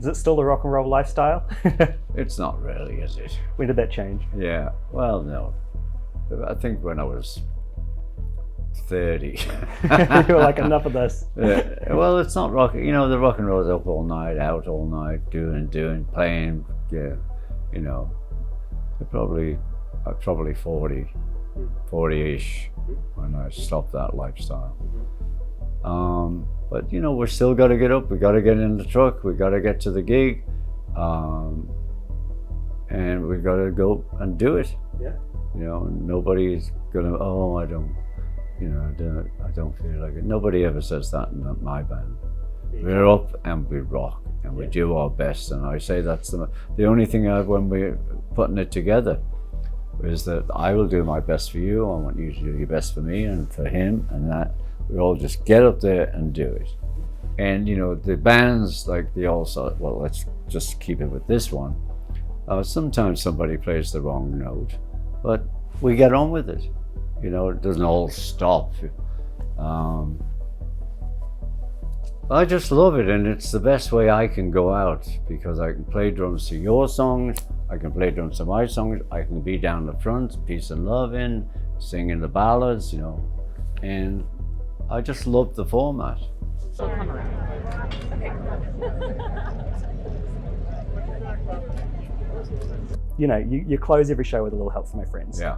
Is it still the rock and roll lifestyle? It's not really, is it? When did that change? Yeah, well, no. I think when I was 30. You were like, enough of this. Yeah. Well, it's not rock. You know, the rock and roll's up all night, out all night, doing, playing. Yeah, you know, I'm probably 40-ish when I stopped that lifestyle. But you know, we're still got to get up. We got to get in the truck. We got to get to the gig, and we got to go and do it. Yeah. You know, nobody's gonna. Oh, I don't feel like it. Nobody ever says that in my band. We're up and we rock and we do our best. And I say that's the only thing when we're putting it together is that I will do my best for you. I want you to do your best for me and for him, and that we all just get up there and do it. And you know, the bands like the All-Starr, well, let's just keep it with this one. Sometimes somebody plays the wrong note, but we get on with it. You know, it doesn't all stop. I just love it, and it's the best way I can go out because I can play drums to your songs, I can play drums to my songs, I can be down the front, peace and love in, singing the ballads, you know, and I just love the format. She'll come around. Okay. You know, you close every show with a little help from my friends. Yeah.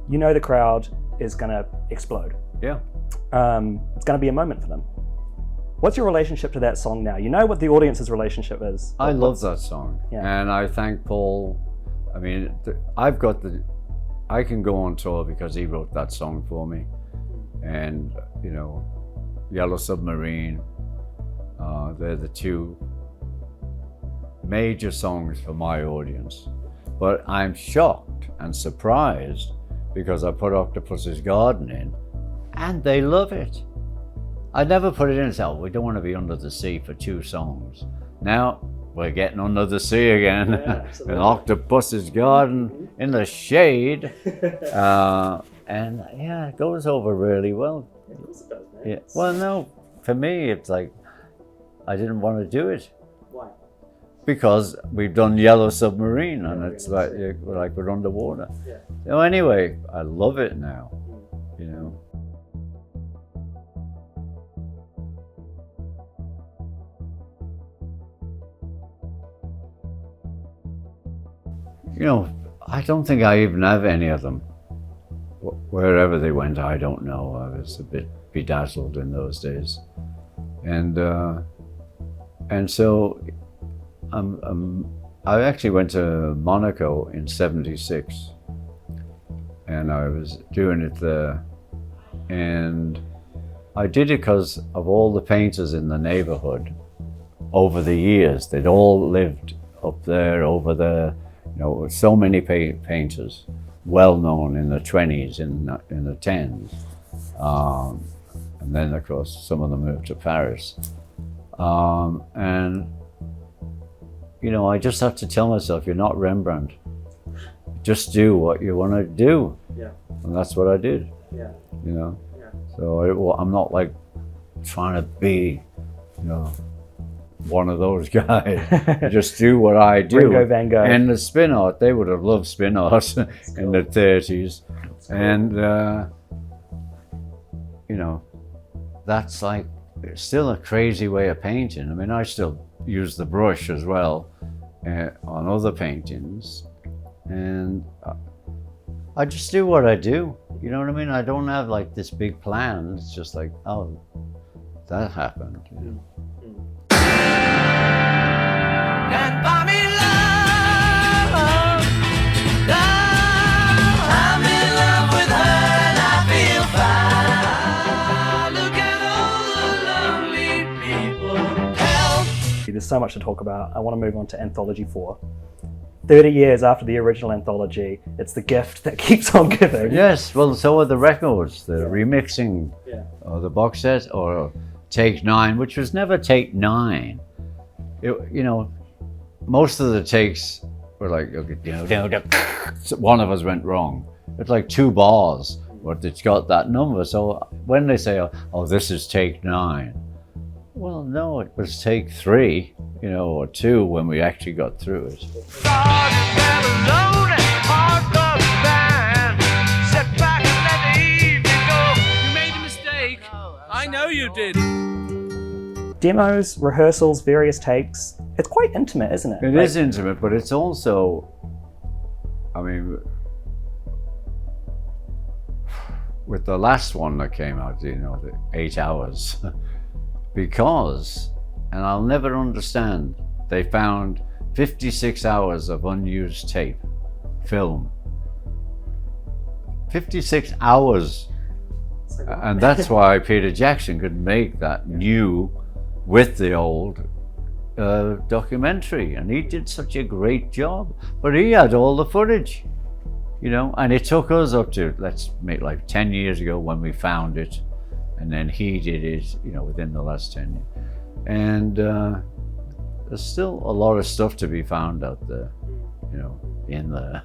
You know the crowd is gonna explode. Yeah. It's gonna be a moment for them. What's your relationship to that song now? You know what the audience's relationship is. I love that song. Yeah. And I thank Paul. I mean, I can go on tour because he wrote that song for me. And, you know, Yellow Submarine, they're the two major songs for my audience. But I'm shocked and surprised because I put Octopus's Garden in and they love it. I never put it in and said, oh, we don't want to be under the sea for 2 songs. Now we're getting under the sea again. Yeah, in Octopus's Garden, in the shade. And yeah, it goes over really well. Of course it does, man. Yeah. Well, no, for me, it's like, I didn't want to do it. Why? Because we've done Yellow Submarine and it's like we're underwater. Yeah. So anyway, I love it now, you know. You know, I don't think I even have any of them. Wherever they went, I don't know. I was a bit bedazzled in those days. And so I actually went to Monaco in '76 and I was doing it there. And I did it because of all the painters in the neighborhood over the years. They'd all lived up there, over there. You know, so many painters, well known in the 20s, in the 10s. And then, of course, some of them moved to Paris. And, you know, I just had to tell myself, you're not Rembrandt. Just do what you want to do. Yeah. And that's what I did, Yeah. you know. Yeah. So I'm not like trying to be, you know, one of those guys. Just do what I do. Ringo Van Gogh. And the spin art, they would have loved spin art in the 30s. And, you know, that's like still a crazy way of painting. I mean, I still use the brush as well on other paintings. And I just do what I do. You know what I mean? I don't have like this big plan. It's just like, oh, that happened. You know? Can't buy me love, love. I'm in love with her and I feel fine. Look at all the lonely people. Help. There's so much to talk about. I want to move on to Anthology 4. 30 years after the original Anthology, it's the gift that keeps on giving. Yes, well, so are the records, the remixing, Yeah. or the box set, or Take 9, which was never Take 9. You know, most of the takes were like, okay, one of us went wrong. It's like 2 bars, but it's got that number. So when they say, oh, this is Take 9, Well, no, it was take 3, you know, or 2 when we actually got through it. I know you did. Demos, rehearsals, various takes. It's quite intimate, isn't it? It is intimate, but it's also, I mean, with the last one that came out, you know, the 8 hours, because, and I'll never understand, they found 56 hours of unused tape, film. 56 hours. And that's why Peter Jackson could make that new with the old documentary, and he did such a great job. But he had all the footage, you know, and it took us up to, let's make like 10 years ago when we found it, and then he did it, you know, within the last 10 years. And there's still a lot of stuff to be found out there, you know, in there.